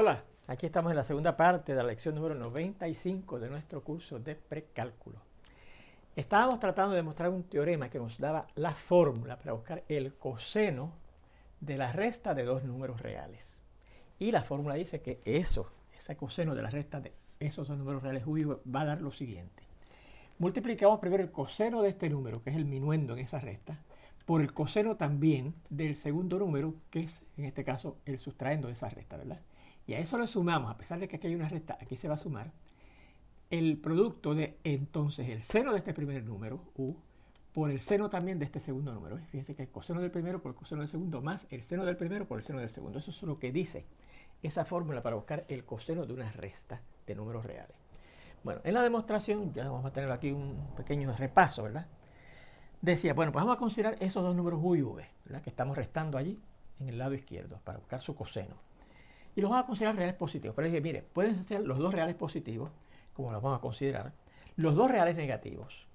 Hola, aquí estamos en la segunda parte de la lección número 95 de nuestro curso de precálculo. Estábamos tratando de demostrar un teorema que nos daba la fórmula para buscar el coseno de la resta de dos números reales. Y la fórmula dice que ese coseno de la resta de esos dos números reales va a dar lo siguiente. Multiplicamos primero el coseno de este número, que es el minuendo en esa resta, por el coseno también del segundo número, que es en este caso el sustraendo de esa resta, ¿verdad? Y a eso le sumamos, a pesar de que aquí hay una resta, aquí se va a sumar el producto de entonces el seno de este primer número, u, por el seno también de este segundo número. Fíjense que el coseno del primero por el coseno del segundo más el seno del primero por el seno del segundo. Eso es lo que dice esa fórmula para buscar el coseno de una resta de números reales. Bueno, en la demostración, ya vamos a tener aquí un pequeño repaso, ¿verdad? Decía, bueno, pues vamos a considerar esos dos números u y v, ¿verdad? Que estamos restando allí en el lado izquierdo para buscar su coseno. Y los vamos a considerar reales positivos. Pero dije, mire, pueden ser los dos reales positivos, como los vamos a considerar, los dos reales negativos,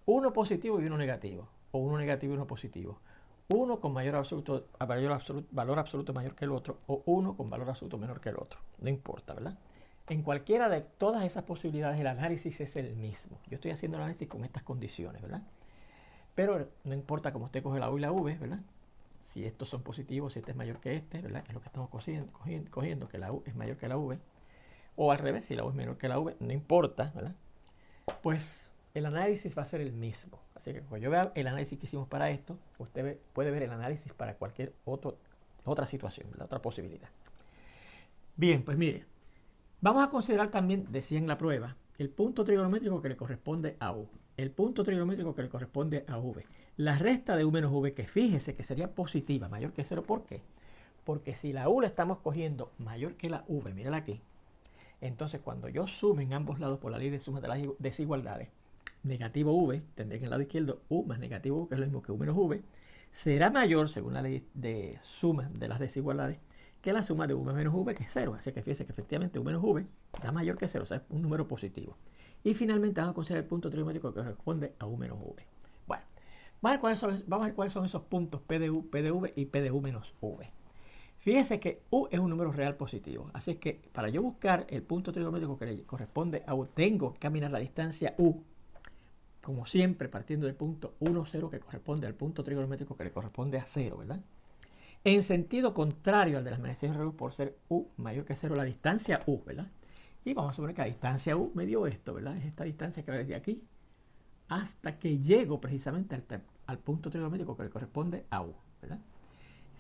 uno positivo y uno negativo, o uno negativo y uno positivo, uno con valor absoluto mayor que el otro, o uno con valor absoluto menor que el otro. No importa, ¿verdad? En cualquiera de todas esas posibilidades el análisis es el mismo. Yo estoy haciendo el análisis con estas condiciones, ¿verdad? Pero no importa cómo usted coge la u y la v, ¿verdad? Si estos son positivos, si este es mayor que este, ¿verdad? Que es lo que estamos cogiendo, que la u es mayor que la v. O al revés, si la u es menor que la v, no importa, ¿verdad? Pues el análisis va a ser el mismo. Así que cuando yo vea el análisis que hicimos para esto, usted puede ver el análisis para cualquier otra situación, ¿verdad? Otra posibilidad. Bien, pues mire, vamos a considerar también, decía en la prueba, el punto trigonométrico que le corresponde a u, el punto trigonométrico que le corresponde a v, la resta de u menos v, que fíjese que sería positiva, mayor que 0. ¿Por qué? Porque si la u la estamos cogiendo mayor que la v, mírala aquí, entonces cuando yo sume en ambos lados por la ley de suma de las desigualdades, negativo v, tendré en el lado izquierdo u más negativo u, que es lo mismo que u menos v, será mayor, según la ley de suma de las desigualdades, que la suma de u menos v, que es 0. Así que fíjense que efectivamente u menos v da mayor que 0, o sea, es un número positivo. Y finalmente vamos a considerar el punto trigonométrico que corresponde a u menos v. Bueno, vamos a ver cuáles son esos puntos P de u, P de v y P de u menos v. Fíjense que u es un número real positivo, así que para yo buscar el punto trigonométrico que le corresponde a u, tengo que caminar la distancia u, como siempre, partiendo del punto 1, 0, que corresponde al punto trigonométrico que le corresponde a 0, ¿verdad? En sentido contrario al de las mediciones de reloj, por ser u mayor que 0, la distancia u, ¿verdad? Y vamos a suponer que la distancia u me dio esto, ¿verdad? Es esta distancia que va desde aquí hasta que llego precisamente al punto trigonométrico que le corresponde a u, ¿verdad?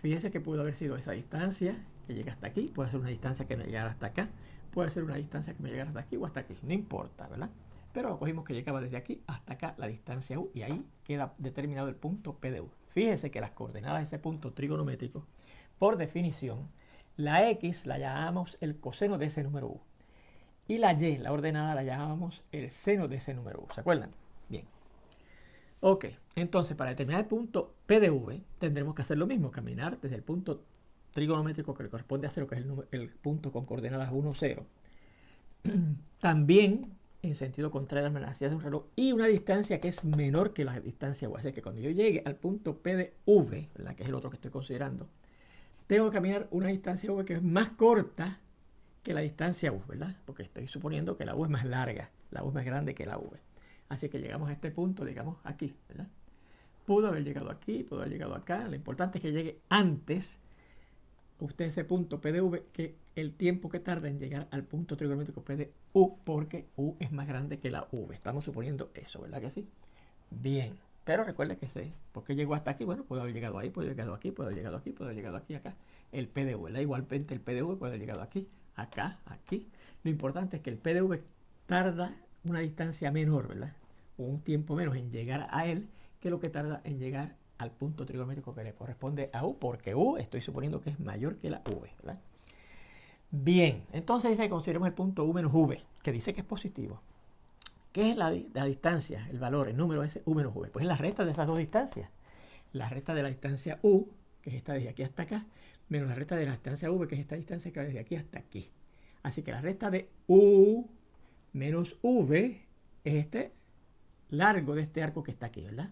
Fíjense que pudo haber sido esa distancia que llega hasta aquí, puede ser una distancia que me llegara hasta acá, puede ser una distancia que me llegara hasta aquí o hasta aquí, no importa, ¿verdad? Pero lo cogimos que llegaba desde aquí hasta acá la distancia u y ahí queda determinado el punto P de u. Fíjense que las coordenadas de ese punto trigonométrico, por definición, la x la llamamos el coseno de ese número u y la y, la ordenada, la llamamos el seno de ese número u. ¿Se acuerdan? Bien. Ok, entonces para determinar el punto P de v tendremos que hacer lo mismo, caminar desde el punto trigonométrico que le corresponde a 0, que es el punto con coordenadas 1, 0. También en sentido contrario a las velocidades de un reloj y una distancia que es menor que la distancia u. Así que cuando yo llegue al punto P de v, ¿verdad? Que es el otro que estoy considerando, tengo que caminar una distancia v que es más corta que la distancia u, ¿verdad? Porque estoy suponiendo que la u es más larga, la u es más grande que la v. Así que llegamos a este punto, digamos aquí, ¿verdad? Pudo haber llegado aquí, pudo haber llegado acá. Lo importante es que llegue antes, usted ese punto P de v, que el tiempo que tarda en llegar al punto trigonométrico P de u, porque u es más grande que la v. Estamos suponiendo eso, ¿verdad que sí? Bien, pero recuerde que sé, ¿por qué llegó hasta aquí? Bueno, puede haber llegado ahí, puede haber llegado aquí, puede haber llegado aquí, puede haber llegado aquí, acá. El P de v, ¿verdad? Igualmente el P de v puede haber llegado aquí, acá, aquí. Lo importante es que el P de v tarda una distancia menor, ¿verdad? O un tiempo menos en llegar a él que lo que tarda en llegar al punto trigonométrico que le corresponde a u, porque u estoy suponiendo que es mayor que la v, ¿verdad? Bien, entonces dice que consideremos el punto u menos v, que dice que es positivo. ¿Qué es la distancia, el valor, el número ese u menos v? Pues es la resta de esas dos distancias. La resta de la distancia u, que es esta desde aquí hasta acá, menos la resta de la distancia v, que es esta distancia que va desde aquí hasta aquí. Así que la resta de u menos v es este largo de este arco que está aquí, ¿verdad?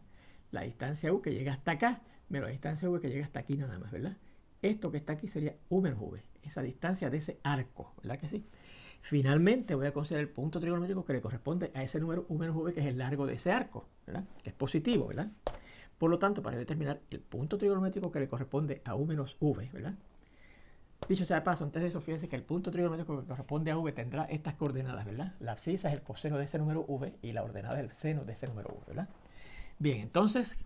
La distancia u que llega hasta acá, menos la distancia v que llega hasta aquí nada más, ¿verdad? Esto que está aquí sería u menos v. esa distancia de ese arco, ¿verdad que sí? Finalmente voy a considerar el punto trigonométrico que le corresponde a ese número u menos v, que es el largo de ese arco, ¿verdad? Que es positivo, ¿verdad? Por lo tanto, para determinar el punto trigonométrico que le corresponde a u menos v, ¿verdad? Dicho sea de paso, antes de eso, fíjense que el punto trigonométrico que corresponde a v tendrá estas coordenadas, ¿verdad? La abscisa es el coseno de ese número v y la ordenada es el seno de ese número v, ¿verdad? Bien, entonces,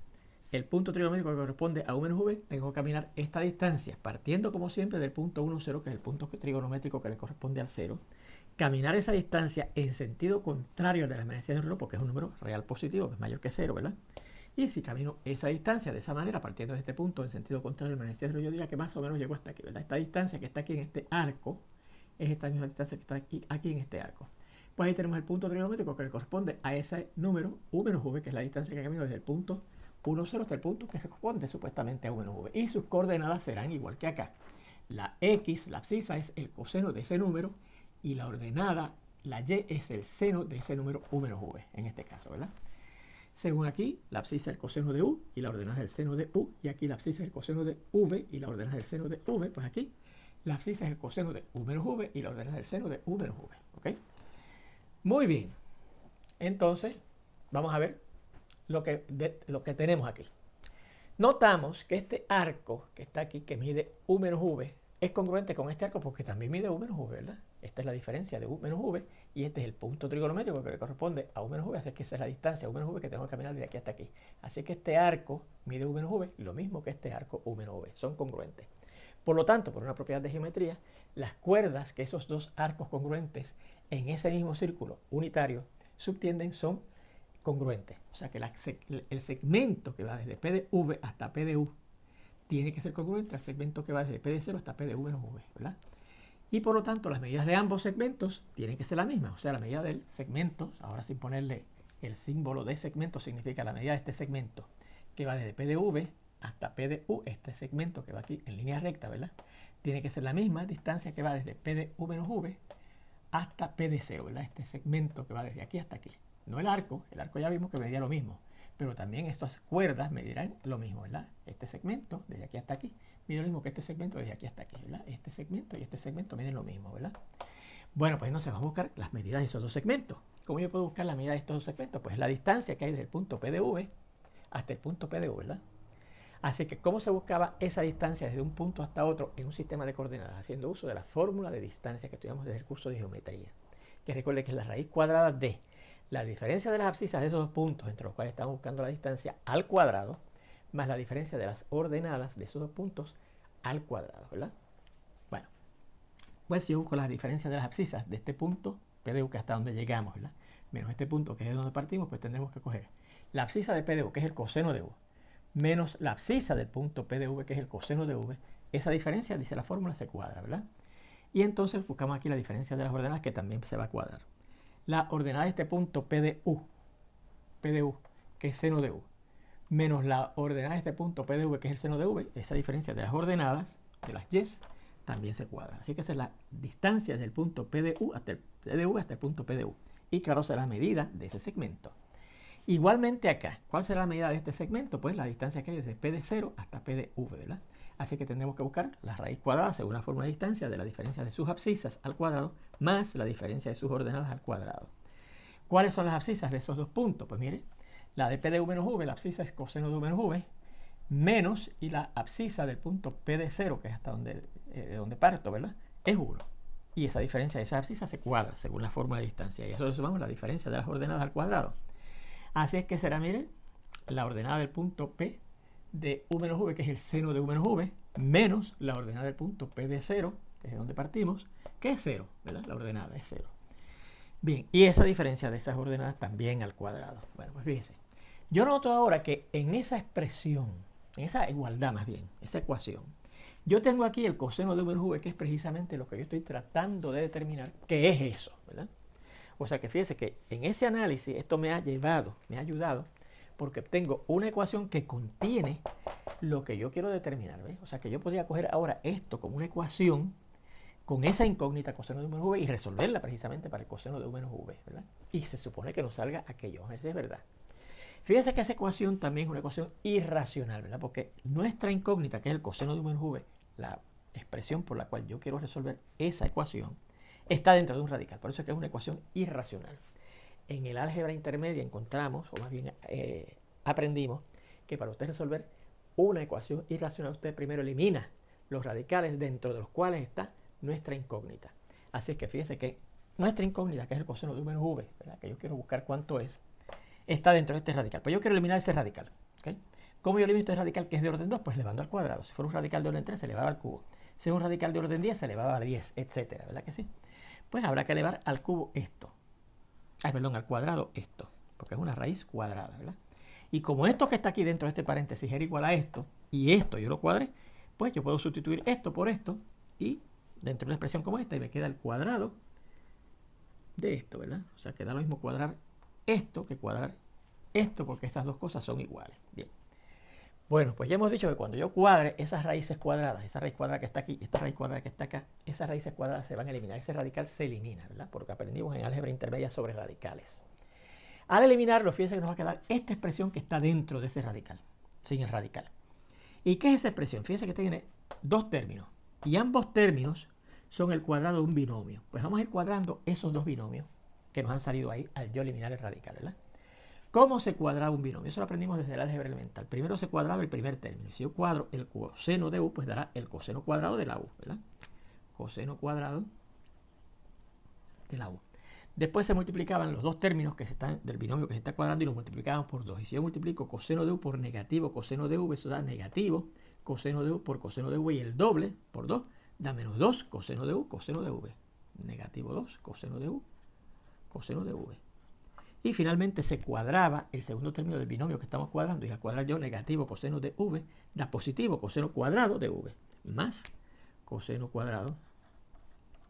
el punto trigonométrico que corresponde a u menos v, tengo que caminar esta distancia, partiendo como siempre del punto 1, 0, que es el punto trigonométrico que le corresponde al 0. Caminar esa distancia en sentido contrario de la manecilla del reloj, porque es un número real positivo, que es mayor que 0, ¿verdad? Y si camino esa distancia de esa manera, partiendo de este punto en sentido contrario de la manecilla del reloj, yo diría que más o menos llego hasta aquí, ¿verdad? Esta distancia que está aquí en este arco es esta misma distancia que está aquí en este arco. Pues ahí tenemos el punto trigonométrico que le corresponde a ese número u menos v, que es la distancia que camino desde el punto 1, 0 hasta el punto que corresponde supuestamente a u menos v. Y sus coordenadas serán igual que acá. La x, la abscisa, es el coseno de ese número y la ordenada, la y, es el seno de ese número u menos v, en este caso, ¿verdad? Según aquí, la abscisa es el coseno de u y la ordenada es el seno de u, y aquí la abscisa es el coseno de v y la ordenada es el seno de v, pues aquí la abscisa es el coseno de u menos v y la ordenada es el seno de u menos v, ¿ok? Muy bien, entonces vamos a ver lo que tenemos aquí. Notamos que este arco que está aquí, que mide u menos v, es congruente con este arco porque también mide u menos v, ¿verdad? Esta es la diferencia de u menos v y este es el punto trigonométrico que le corresponde a u menos v, así que esa es la distancia u menos v que tengo que caminar de aquí hasta aquí. Así que este arco mide u menos v, lo mismo que este arco u menos v, son congruentes. Por lo tanto, por una propiedad de geometría, las cuerdas que esos dos arcos congruentes en ese mismo círculo unitario subtienden son congruentes. O sea que el segmento que va desde P de V hasta P de U tiene que ser congruente al segmento que va desde P de 0 hasta P de U menos V, ¿verdad? Y por lo tanto, las medidas de ambos segmentos tienen que ser las mismas. O sea, la medida del segmento, ahora sin ponerle el símbolo de segmento, significa la medida de este segmento que va desde P de V hasta P de U, este segmento que va aquí en línea recta, ¿verdad? Tiene que ser la misma distancia que va desde P de U menos V hasta P de 0, ¿verdad? Este segmento que va desde aquí hasta aquí. No el arco ya vimos que medía lo mismo, pero también estas cuerdas medirán lo mismo, ¿verdad? Este segmento desde aquí hasta aquí mide lo mismo que este segmento desde aquí hasta aquí, ¿verdad? Este segmento y este segmento miden lo mismo, ¿verdad? Bueno, pues entonces vamos a buscar las medidas de esos dos segmentos. ¿Cómo yo puedo buscar la medida de estos dos segmentos? Pues la distancia que hay desde el punto P de V hasta el punto P de U, ¿verdad? Así que, ¿cómo se buscaba esa distancia desde un punto hasta otro en un sistema de coordenadas? Haciendo uso de la fórmula de distancia que estudiamos desde el curso de geometría. Que recuerde que es la raíz cuadrada de la diferencia de las abscisas de esos dos puntos entre los cuales estamos buscando la distancia al cuadrado, más la diferencia de las ordenadas de esos dos puntos al cuadrado, ¿verdad? Bueno, pues si yo busco las diferencias de las abscisas de este punto P de U, que hasta donde llegamos, ¿verdad? Menos este punto, que es de donde partimos, pues tendremos que coger la abscisa de P de U, que es el coseno de U, menos la abscisa del punto P de V, que es el coseno de V. Esa diferencia, dice la fórmula, se cuadra, ¿verdad? Y entonces buscamos aquí la diferencia de las ordenadas, que también se va a cuadrar. La ordenada de este punto P de U, que es seno de U, menos la ordenada de este punto P de V, que es el seno de V, esa diferencia de las ordenadas, de las y, también se cuadra. Así que esa es la distancia desde el punto P de U hasta el punto P de U. Y claro, será la medida de ese segmento. Igualmente acá, ¿cuál será la medida de este segmento? Pues la distancia que hay desde P de 0 hasta P de V, ¿verdad? Así que tendremos que buscar la raíz cuadrada según la fórmula de distancia de la diferencia de sus abscisas al cuadrado más la diferencia de sus ordenadas al cuadrado. ¿Cuáles son las abscisas de esos dos puntos? Pues mire, la de P de U menos V, la abscisa es coseno de U menos V, menos, y la abscisa del punto P de 0, que es hasta de donde parto, ¿verdad? Es 1. Y esa diferencia de esa abscisa se cuadra según la fórmula de distancia. Y eso le sumamos la diferencia de las ordenadas al cuadrado. Así es que será, mire, la ordenada del punto P de U menos V, que es el seno de U menos V, menos la ordenada del punto P de 0, que es de donde partimos, que es 0, ¿verdad? La ordenada es 0. Bien, y esa diferencia de esas ordenadas también al cuadrado. Bueno, pues fíjense. Yo noto ahora que en esa expresión, en esa igualdad más bien, esa ecuación, yo tengo aquí el coseno de U menos V, que es precisamente lo que yo estoy tratando de determinar, que es eso, ¿verdad? O sea que fíjense que en ese análisis esto me ha ayudado, porque tengo una ecuación que contiene lo que yo quiero determinar, ¿ves? O sea que yo podría coger ahora esto como una ecuación con esa incógnita coseno de U menos V y resolverla precisamente para el coseno de U menos V, ¿verdad? Y se supone que nos salga aquello, a ver si es verdad. Fíjense que esa ecuación también es una ecuación irracional, ¿verdad? Porque nuestra incógnita, que es el coseno de U menos V, la expresión por la cual yo quiero resolver esa ecuación está dentro de un radical. Por eso es que es una ecuación irracional. En el álgebra intermedia encontramos, o más bien aprendimos, que para usted resolver una ecuación irracional, usted primero elimina los radicales dentro de los cuales está nuestra incógnita. Así que fíjese que nuestra incógnita, que es el coseno de u menos v, ¿verdad? Que yo quiero buscar cuánto es, está dentro de este radical. Pues yo quiero eliminar ese radical. ¿Okay? ¿Cómo yo elimino este radical que es de orden 2? Pues elevando al cuadrado. Si fuera un radical de orden 3, se elevaba al cubo. Si es un radical de orden 10, se elevaba a 10, etcétera. ¿Verdad que sí? Pues habrá que elevar al cubo esto. Perdón, al cuadrado esto. Porque es una raíz cuadrada, ¿verdad? Y como esto que está aquí dentro de este paréntesis era igual a esto, y esto yo lo cuadré, pues yo puedo sustituir esto por esto, y dentro de una expresión como esta, y me queda el cuadrado de esto, ¿verdad? O sea, que da lo mismo cuadrar esto que cuadrar esto, porque estas dos cosas son iguales. Bien. Bueno, pues ya hemos dicho que cuando yo cuadre esas raíces cuadradas, esa raíz cuadrada que está aquí, esta raíz cuadrada que está acá, esas raíces cuadradas se van a eliminar. Ese radical se elimina, ¿verdad? Porque aprendimos en álgebra intermedia sobre radicales. Al eliminarlo, fíjense que nos va a quedar esta expresión que está dentro de ese radical, sin el radical. ¿Y qué es esa expresión? Fíjense que tiene dos términos, y ambos términos son el cuadrado de un binomio. Pues vamos a ir cuadrando esos dos binomios que nos han salido ahí al yo eliminar el radical, ¿verdad? ¿Cómo se cuadraba un binomio? Eso lo aprendimos desde el álgebra elemental. Primero se cuadraba el primer término. Si yo cuadro el coseno de u, pues dará el coseno cuadrado de la u, ¿verdad? Coseno cuadrado de la u. Después se multiplicaban los dos términos que se están, del binomio que se está cuadrando y los multiplicaban por 2. Y si yo multiplico coseno de u por negativo coseno de v, eso da negativo coseno de u por coseno de v, y el doble por 2 da menos 2 coseno de u coseno de v. Negativo 2 coseno de u coseno de v. Y finalmente se cuadraba el segundo término del binomio que estamos cuadrando, y al cuadrar yo negativo coseno de v da positivo coseno cuadrado de v más coseno cuadrado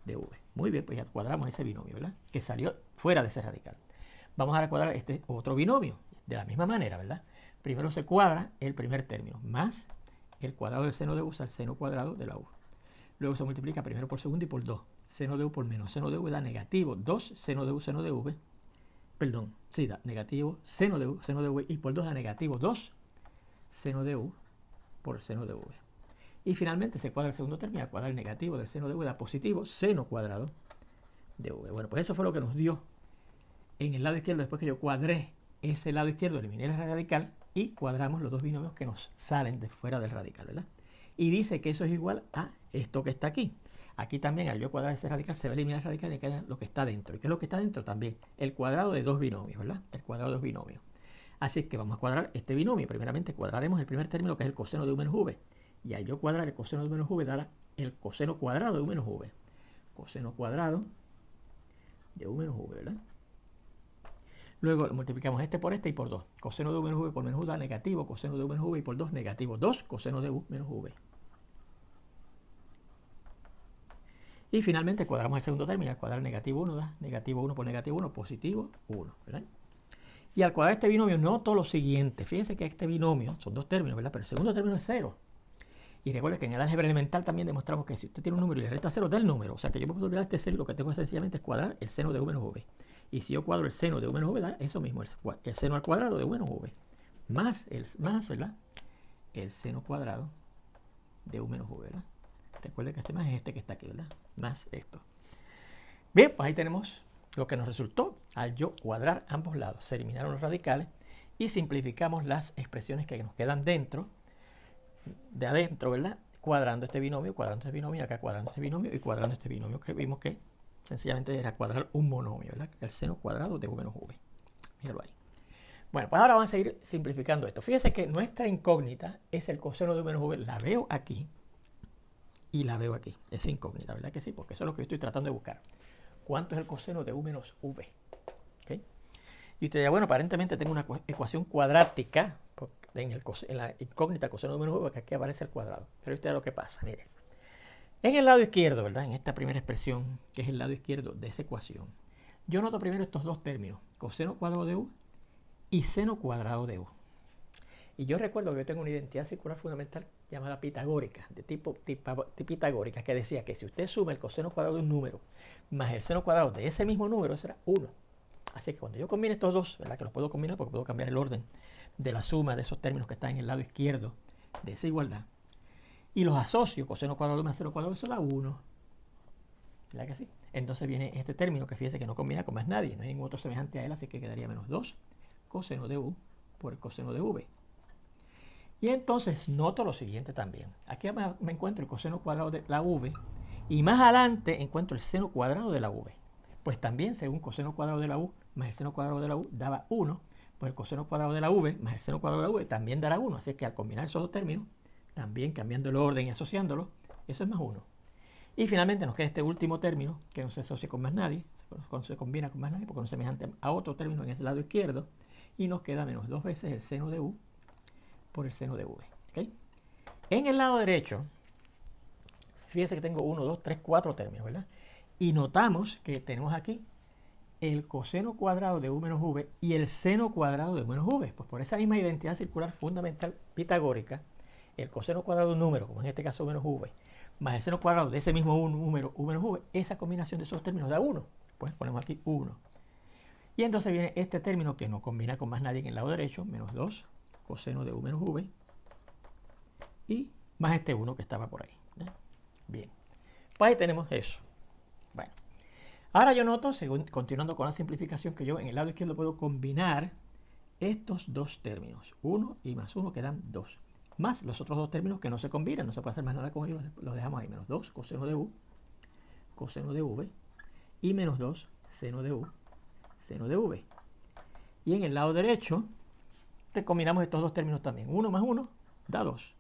de v. Muy bien, pues ya cuadramos ese binomio, ¿verdad? Que salió fuera de ese radical. Vamos a cuadrar este otro binomio de la misma manera, ¿verdad? Primero se cuadra el primer término más el cuadrado del seno de u al seno cuadrado de la u. Luego se multiplica primero por segundo y por 2. Seno de u por menos seno de v da negativo 2 seno de u seno de v. Perdón, sí, da negativo seno de v, y por 2 da negativo 2 seno de u por seno de v. Y finalmente se cuadra el segundo término, al cuadrar el negativo del seno de v da positivo seno cuadrado de v. Bueno, pues eso fue lo que nos dio en el lado izquierdo, después que yo cuadré ese lado izquierdo, eliminé el radical y cuadramos los dos binomios que nos salen de fuera del radical, ¿verdad? Y dice que eso es igual a esto que está aquí. Aquí también, al yo cuadrar ese radical, se va a eliminar el radical y queda lo que está dentro. ¿Y qué es lo que está dentro? También el cuadrado de dos binomios, ¿verdad? El cuadrado de dos binomios. Así es que vamos a cuadrar este binomio. Primeramente cuadraremos el primer término, que es el coseno de u menos v. Y al yo cuadrar el coseno de u menos v, dará el coseno cuadrado de u menos v. Coseno cuadrado de u menos v, ¿verdad? Luego multiplicamos este por este y por 2. Coseno de u menos v por menos u da negativo coseno de u menos v, y por 2 negativo 2 coseno de u menos v. Y finalmente cuadramos el segundo término. Al cuadrar negativo 1 da negativo 1 por negativo 1, positivo 1, ¿verdad? Y al cuadrar este binomio noto lo siguiente. Fíjense que este binomio son dos términos, ¿verdad? Pero el segundo término es 0. Y recuerden que en el álgebra elemental también demostramos que si usted tiene un número y le resta 0, da el número. O sea que yo puedo olvidar este 0 y lo que tengo sencillamente es cuadrar el seno de u menos v. Y si yo cuadro el seno de u menos v, da eso mismo, el seno al cuadrado de u menos v. Más, ¿verdad? El seno cuadrado de u menos v, ¿verdad? Recuerden que este más es este que está aquí, ¿verdad? Más esto. Bien, pues ahí tenemos lo que nos resultó al yo cuadrar ambos lados. Se eliminaron los radicales y simplificamos las expresiones que nos quedan dentro, de adentro, ¿verdad? Cuadrando este binomio, acá cuadrando este binomio y cuadrando este binomio, que vimos que sencillamente era cuadrar un monomio, ¿verdad? El seno cuadrado de u menos v. Míralo ahí. Bueno, pues ahora vamos a seguir simplificando esto. Fíjense que nuestra incógnita es el coseno de u menos v. La veo aquí y la veo aquí. Es incógnita, ¿verdad que sí? Porque eso es lo que yo estoy tratando de buscar. ¿Cuánto es el coseno de u menos v? ¿Okay? Y usted dirá, bueno, aparentemente tengo una ecuación cuadrática en la incógnita coseno de u menos v, porque aquí aparece el cuadrado. Pero usted ve lo que pasa, mire. En el lado izquierdo, ¿verdad? En esta primera expresión, que es el lado izquierdo de esa ecuación, yo noto primero estos dos términos, coseno cuadrado de u y seno cuadrado de u. Y yo recuerdo que yo tengo una identidad circular fundamental llamada pitagórica, de tipo pitagórica, que decía que si usted suma el coseno cuadrado de un número más el seno cuadrado de ese mismo número, será 1. Así que cuando yo combine estos dos, ¿verdad? Que los puedo combinar porque puedo cambiar el orden de la suma de esos términos que están en el lado izquierdo de esa igualdad. y los asocio, coseno cuadrado de u más seno cuadrado, eso da 1. ¿Verdad que sí? Entonces viene este término que fíjese que no combina con más nadie, no hay ningún otro semejante a él, así que quedaría menos 2 coseno de u por el coseno de v. Y entonces noto lo siguiente también. Aquí me encuentro el coseno cuadrado de la v y más adelante encuentro el seno cuadrado de la v. Pues también según coseno cuadrado de la u más el seno cuadrado de la u daba 1, pues el coseno cuadrado de la v más el seno cuadrado de la v también dará 1. Así que al combinar esos dos términos, también cambiando el orden y asociándolos, eso es más 1. Y finalmente nos queda este último término que no se asocia con más nadie, se combina con más nadie porque no es semejante a otro término en ese lado izquierdo, y nos queda menos 2 veces el seno de u por el seno de v. ¿Okay? En el lado derecho, fíjense que tengo 1, 2, 3, 4 términos, ¿verdad? Y notamos que tenemos aquí el coseno cuadrado de u menos v y el seno cuadrado de u menos v. Pues por esa misma identidad circular fundamental pitagórica, el coseno cuadrado de un número, como en este caso menos v, más el seno cuadrado de ese mismo número u menos v, esa combinación de esos términos da 1. Pues ponemos aquí 1. Y entonces viene este término que no combina con más nadie en el lado derecho, menos 2 coseno de u menos v, y más este 1 que estaba por ahí. ¿Eh? Bien, pues ahí tenemos eso. Bueno, ahora yo noto, continuando con la simplificación, que yo en el lado izquierdo puedo combinar estos dos términos, 1 y más 1 que dan 2, más los otros dos términos que no se combinan, no se puede hacer más nada con ellos, los dejamos ahí, menos 2 coseno de u, coseno de v, y menos 2 seno de u, seno de v. Y en el lado derecho, combinamos estos dos términos también, 1 más 1 da 2.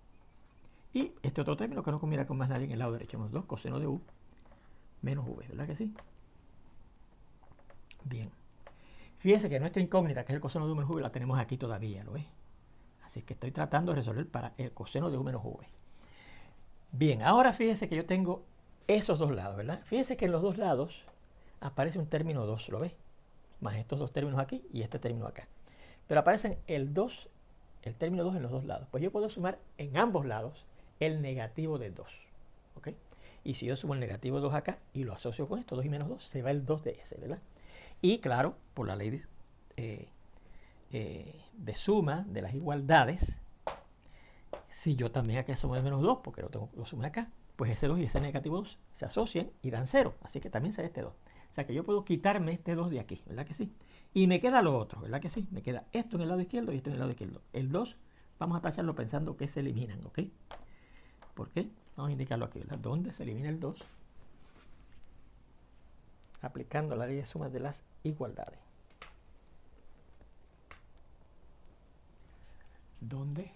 Y este otro término que no combina con más nadie en el lado derecho, menos 2 coseno de u menos v, ¿verdad que sí? Bien. Fíjense que nuestra incógnita, que es el coseno de u menos v, la tenemos aquí todavía, ¿lo ves? Así que estoy tratando de resolver para el coseno de u menos v. Bien, ahora fíjense que yo tengo esos dos lados, ¿verdad? Fíjense que en los dos lados aparece un término 2, ¿lo ves? Más estos dos términos aquí y este término acá. Pero aparecen el 2, el término 2 en los dos lados. Pues yo puedo sumar en ambos lados el negativo de 2. ¿Ok? Y si yo sumo el negativo 2 acá y lo asocio con esto, 2 y menos 2, se va el 2 de ese, ¿verdad? Y claro, por la ley de suma de las igualdades, si yo también acá sumo el menos 2, porque lo sumé acá, pues ese 2 y ese negativo 2 se asocian y dan 0. Así que también será este 2. O sea que yo puedo quitarme este 2 de aquí, ¿verdad que sí? Y me queda lo otro, ¿verdad que sí? Me queda esto en el lado izquierdo y esto en el lado izquierdo. El 2 vamos a tacharlo pensando que se eliminan, ¿ok? ¿Por qué? Vamos a indicarlo aquí, ¿verdad? ¿Dónde se elimina el 2? Aplicando la ley de sumas de las igualdades. ¿Dónde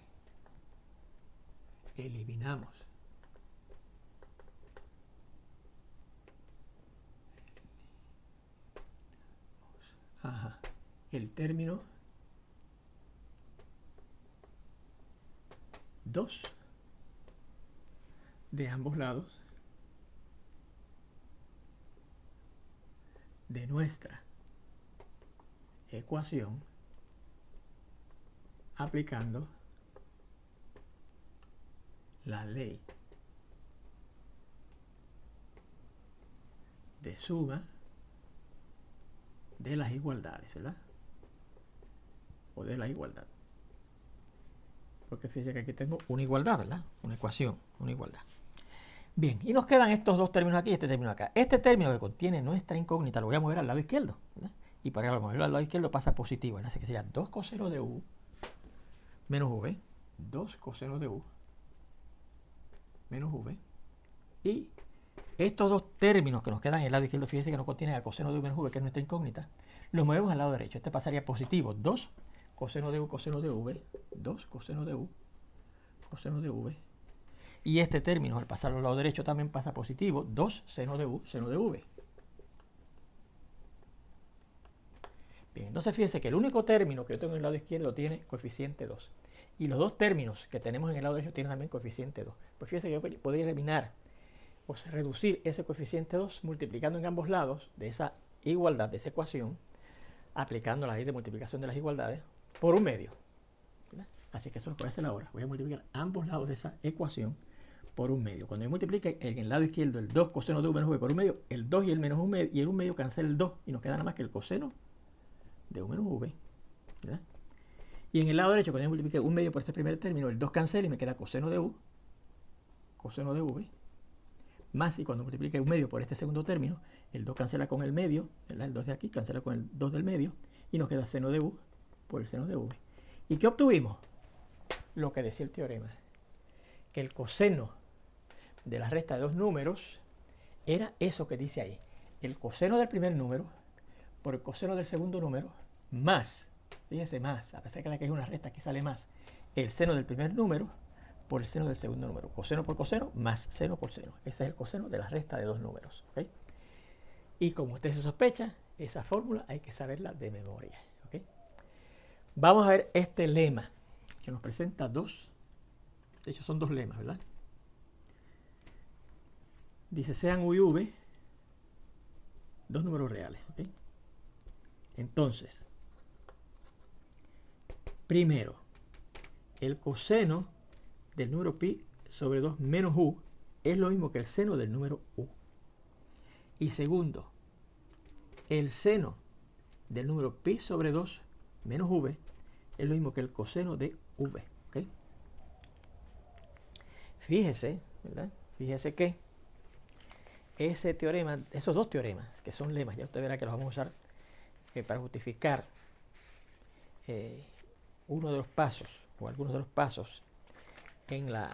eliminamos el término 2 de ambos lados de nuestra ecuación aplicando la ley de suma de las igualdades, ¿verdad? O de la igualdad. Porque fíjense que aquí tengo una igualdad, ¿verdad? Una ecuación, una igualdad. Bien, y nos quedan estos dos términos aquí y este término acá. Este término que contiene nuestra incógnita lo voy a mover al lado izquierdo, ¿verdad? Y para moverlo al lado izquierdo pasa positivo, ¿verdad? Así que sería 2 coseno de u menos v, 2 coseno de u menos v. Y estos dos términos que nos quedan en el lado izquierdo, fíjense que no contienen el coseno de u menos v, que es nuestra incógnita, los movemos al lado derecho. Este pasaría positivo, 2 coseno de u coseno de v, 2 coseno de u coseno de v. Y este término, al pasarlo al lado derecho, también pasa positivo, 2 seno de u seno de v. Bien, entonces fíjense que el único término que yo tengo en el lado izquierdo tiene coeficiente 2. Y los dos términos que tenemos en el lado derecho tienen también coeficiente 2. Pues fíjense que yo podría eliminar o reducir ese coeficiente 2 multiplicando en ambos lados de esa igualdad, de esa ecuación, aplicando la ley de multiplicación de las igualdades por un medio. ¿Verdad? Así que eso lo voy a hacer ahora. Voy a multiplicar ambos lados de esa ecuación por un medio. Cuando yo multiplique en el lado izquierdo el 2 coseno de u menos v por un medio, el 2 y el menos un medio, y el un medio cancela el 2 y nos queda nada más que el coseno de u menos v, ¿verdad? Y en el lado derecho, cuando yo multiplique un medio por este primer término, el 2 cancela y me queda coseno de u coseno de v, más, y cuando multiplique un medio por este segundo término, el 2 cancela con el medio, ¿verdad? El 2 de aquí cancela con el 2 del medio, y nos queda seno de u por el seno de v. ¿Y qué obtuvimos? Lo que decía el teorema, que el coseno de la resta de dos números era eso que dice ahí, el coseno del primer número por el coseno del segundo número, más, fíjese más, a pesar de que aquí es una resta que sale más, el seno del primer número por el seno del segundo número. Coseno por coseno más seno por seno. Ese es el coseno de la resta de dos números. ¿Okay? Y como usted se sospecha, esa fórmula hay que saberla de memoria. ¿Okay? Vamos a ver este lema que nos presenta dos. De hecho, son dos lemas, ¿verdad? Dice, sean u y v dos números reales. ¿Okay? Entonces, primero, el coseno del número pi sobre 2 menos u es lo mismo que el seno del número u. Y segundo, el seno del número pi sobre 2 menos v es lo mismo que el coseno de v. ¿Okay? Fíjese, ¿verdad? Fíjese que ese teorema, esos dos teoremas, que son lemas, ya usted verá que los vamos a usar para justificar uno de los pasos, o algunos de los pasos, en la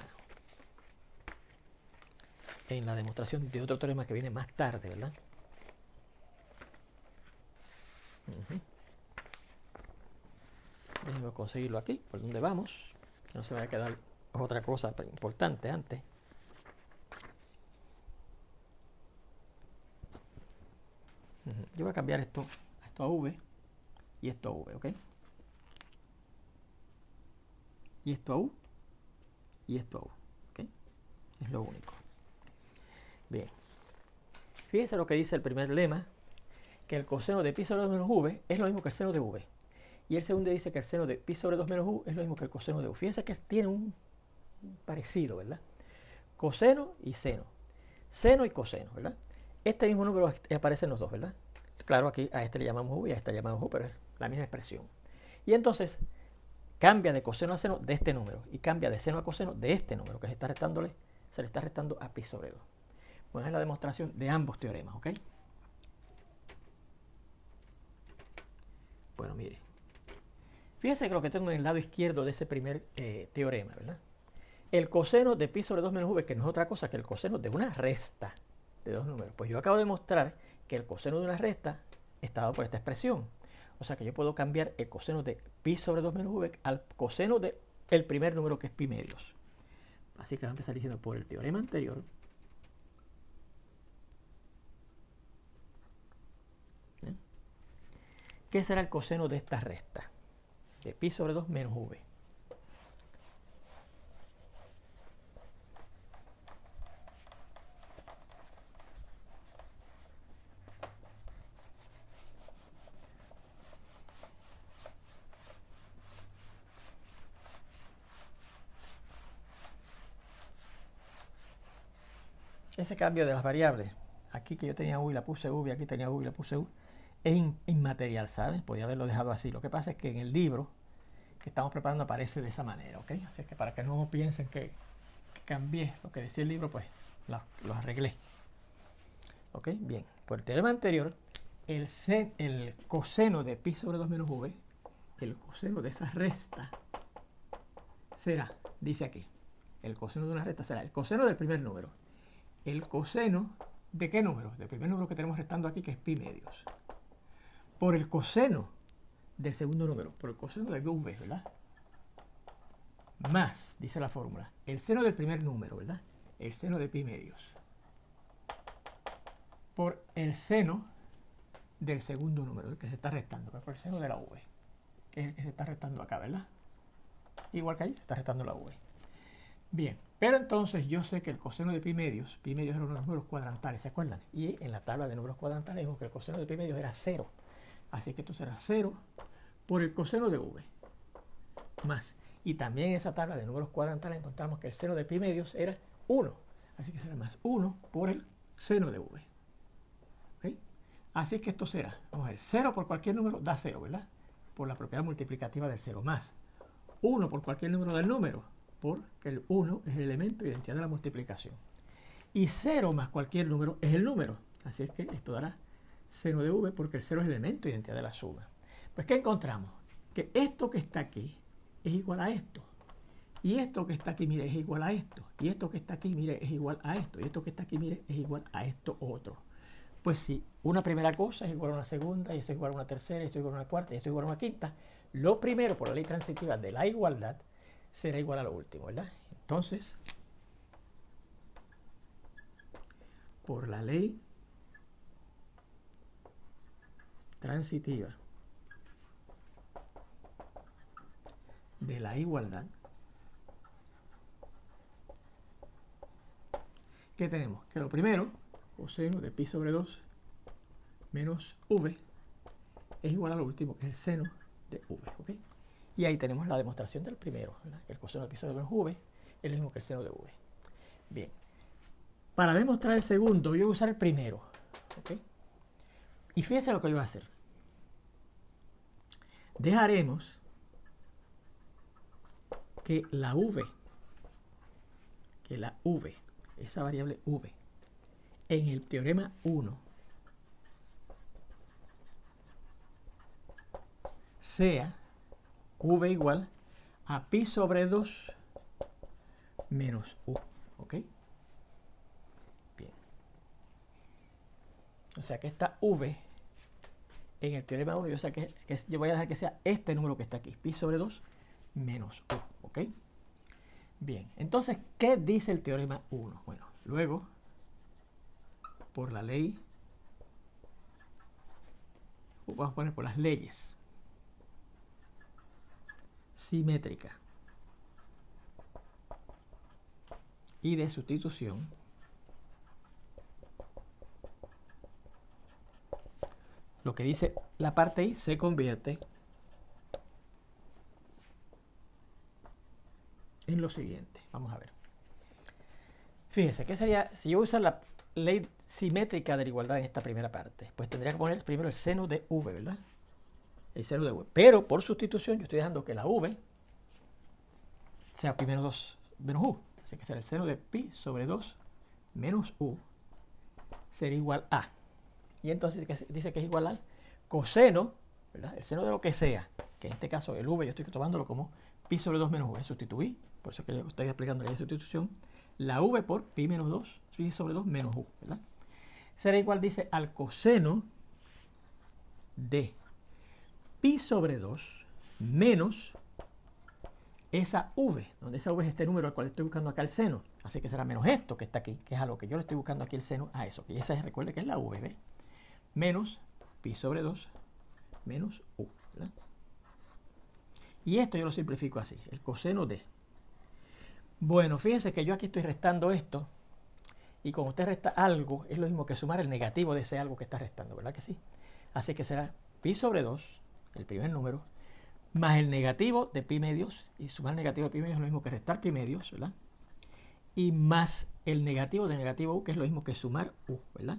demostración de otro teorema que viene más tarde, ¿verdad? Déjenme conseguirlo aquí, por donde vamos, que no se me vaya a quedar otra cosa importante antes. Yo voy a cambiar esto a v y esto a v, ¿ok? Y esto a u y esto a u, ¿ok? Es lo único. Bien. Fíjense lo que dice el primer lema, que el coseno de pi sobre 2 menos v es lo mismo que el seno de v. Y el segundo dice que el seno de pi sobre 2 menos u es lo mismo que el coseno de u. Fíjense que tiene un parecido, ¿verdad? Coseno y seno. Seno y coseno, ¿verdad? Este mismo número aparece en los dos, ¿verdad? Claro, aquí a este le llamamos u y a este le llamamos u, pero es la misma expresión. Y entonces cambia de coseno a seno de este número y cambia de seno a coseno de este número que se le está restando a pi sobre 2. Bueno, es la demostración de ambos teoremas, ¿ok? Bueno, mire. Fíjense que lo que tengo en el lado izquierdo de ese primer teorema, ¿verdad? El coseno de pi sobre 2 menos v, que no es otra cosa que el coseno de una resta de dos números. Pues yo acabo de mostrar que el coseno de una resta está dado por esta expresión. O sea que yo puedo cambiar el coseno de pi sobre 2 menos v al coseno del primer número, que es pi medios. Así que voy a empezar diciendo por el teorema anterior. ¿Qué será el coseno de esta resta? De pi sobre 2 menos v. Ese cambio de las variables, aquí que yo tenía u y la puse v, aquí tenía u y la puse u, es inmaterial, ¿sabes? Podía haberlo dejado así. Lo que pasa es que en el libro que estamos preparando aparece de esa manera, ¿ok? Así es que para que no piensen que cambié lo que decía el libro, pues lo arreglé. ¿Ok? Bien. Por el teorema anterior, el coseno de pi sobre 2 menos v, el coseno de esa resta, será, dice aquí, el coseno de una resta será el coseno del primer número. ¿El coseno de qué número? Del primer número que tenemos restando aquí, que es pi medios. Por el coseno del segundo número, por el coseno de v, ¿verdad? Más, dice la fórmula, el seno del primer número, ¿verdad? El seno de pi medios. Por el seno del segundo número, el que se está restando, por el seno de la v, que es el que se está restando acá, ¿verdad? Igual que ahí se está restando la v. Bien, pero entonces yo sé que el coseno de pi medios era uno de los números cuadrantales, ¿se acuerdan? Y en la tabla de números cuadrantales vimos que el coseno de pi medios era 0. Así que esto será 0 por el coseno de v más. Y también en esa tabla de números cuadrantales encontramos que el seno de pi medios era 1. Así que será más 1 por el seno de v. ¿Okay? Así que esto será, vamos a ver, 0 por cualquier número da 0, ¿verdad? Por la propiedad multiplicativa del 0, más 1 por cualquier número del número, porque el 1 es el elemento de identidad de la multiplicación. Y 0 más cualquier número es el número. Así es que esto dará seno de v porque el 0 es el elemento de identidad de la suma. Pues ¿qué encontramos? Que esto que está aquí es igual a esto. Y esto que está aquí, mire, es igual a esto. Y esto que está aquí, mire, es igual a esto. Y esto que está aquí, mire, es igual a esto otro. Pues si una primera cosa es igual a una segunda, y esto es igual a una tercera, y esto es igual a una cuarta, y esto es igual a una quinta, lo primero por la ley transitiva de la igualdad será igual a lo último, ¿verdad? Entonces, por la ley transitiva de la igualdad, ¿qué tenemos? Que lo primero, coseno de pi sobre 2 menos v es igual a lo último, que es el seno de v, ¿ok? Y ahí tenemos la demostración del primero, ¿verdad? El coseno de pi sobre menos v es el mismo que el seno de v. Bien. Para demostrar el segundo, yo voy a usar el primero, ¿ok? Y fíjense lo que yo voy a hacer. Dejaremos que la v, esa variable v, en el teorema 1 sea v igual a pi sobre 2 menos u, ¿ok? Bien. O sea que esta v en el teorema 1 yo voy a dejar que sea este número que está aquí, pi sobre 2 menos u, ¿ok? Bien, entonces, ¿qué dice el teorema 1? Bueno, luego, por la ley, vamos a poner por las leyes simétrica y de sustitución, lo que dice la parte I se convierte en lo siguiente. Vamos a ver. Fíjense, ¿qué sería? Si yo usara la ley simétrica de la igualdad en esta primera parte, pues tendría que poner primero el seno de v, ¿verdad? El seno de v. Pero por sustitución yo estoy dejando que la v sea pi menos 2 menos u. Así que será el seno de pi sobre 2 menos u será igual a. Y entonces dice que es igual al coseno, ¿verdad? El seno de lo que sea, que en este caso el v yo estoy tomándolo como pi sobre 2 menos u. Sustituí, por eso que yo estoy aplicando la ley de sustitución, la v por pi menos 2, pi sobre 2 menos u, ¿verdad? Será igual, dice, al coseno de pi sobre 2 menos esa v, donde esa v es este número al cual estoy buscando acá el seno. Así que será menos esto que está aquí, que es a lo que yo le estoy buscando aquí el seno a eso. Y esa recuerde que es la v, ¿ve? Menos pi sobre 2 menos u, ¿verdad? Y esto yo lo simplifico así, el coseno de. Bueno, fíjense que yo aquí estoy restando esto, y cuando usted resta algo, es lo mismo que sumar el negativo de ese algo que está restando, ¿verdad que sí? Así que será pi sobre 2, el primer número, más el negativo de pi medios, y sumar el negativo de pi medios es lo mismo que restar pi medios, ¿verdad? Y más el negativo de negativo u, que es lo mismo que sumar u, ¿verdad?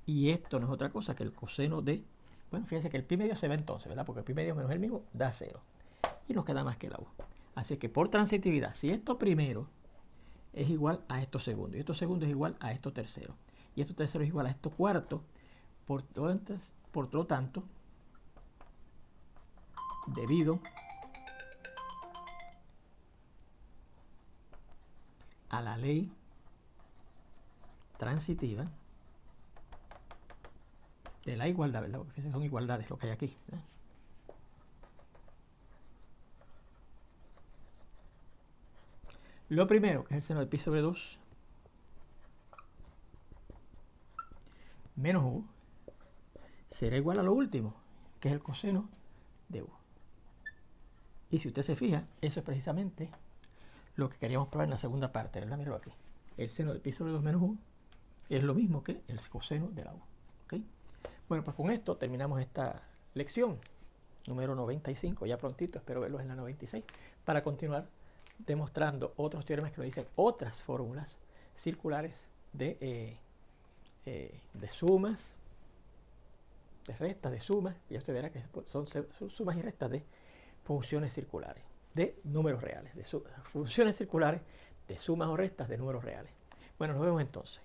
Y esto no es otra cosa que el coseno de, bueno, fíjense que el pi medio se va entonces, ¿verdad? Porque el pi medio menos el mismo da 0. Y nos queda más que la u. Así que por transitividad, si esto primero es igual a esto segundo, y esto segundo es igual a esto tercero, y esto tercero es igual a esto cuarto, por lo tanto, debido a la ley transitiva de la igualdad, ¿verdad? Porque fíjense, son igualdades lo que hay aquí, ¿verdad? Lo primero, que es el seno de pi sobre 2 menos u, será igual a lo último, que es el coseno de u. Y si usted se fija, eso es precisamente lo que queríamos probar en la segunda parte, ¿verdad? Míralo aquí. El seno de pi sobre 2 menos u es lo mismo que el coseno de la u. ¿Okay? Bueno, pues con esto terminamos esta lección número 95. Ya prontito, espero verlos en la 96, para continuar demostrando otros teoremas que nos dicen otras fórmulas circulares de sumas, de restas, de sumas, y usted verá que son sumas y restas de funciones circulares. de números reales, de funciones circulares de sumas o restas de números reales. Bueno, nos vemos entonces.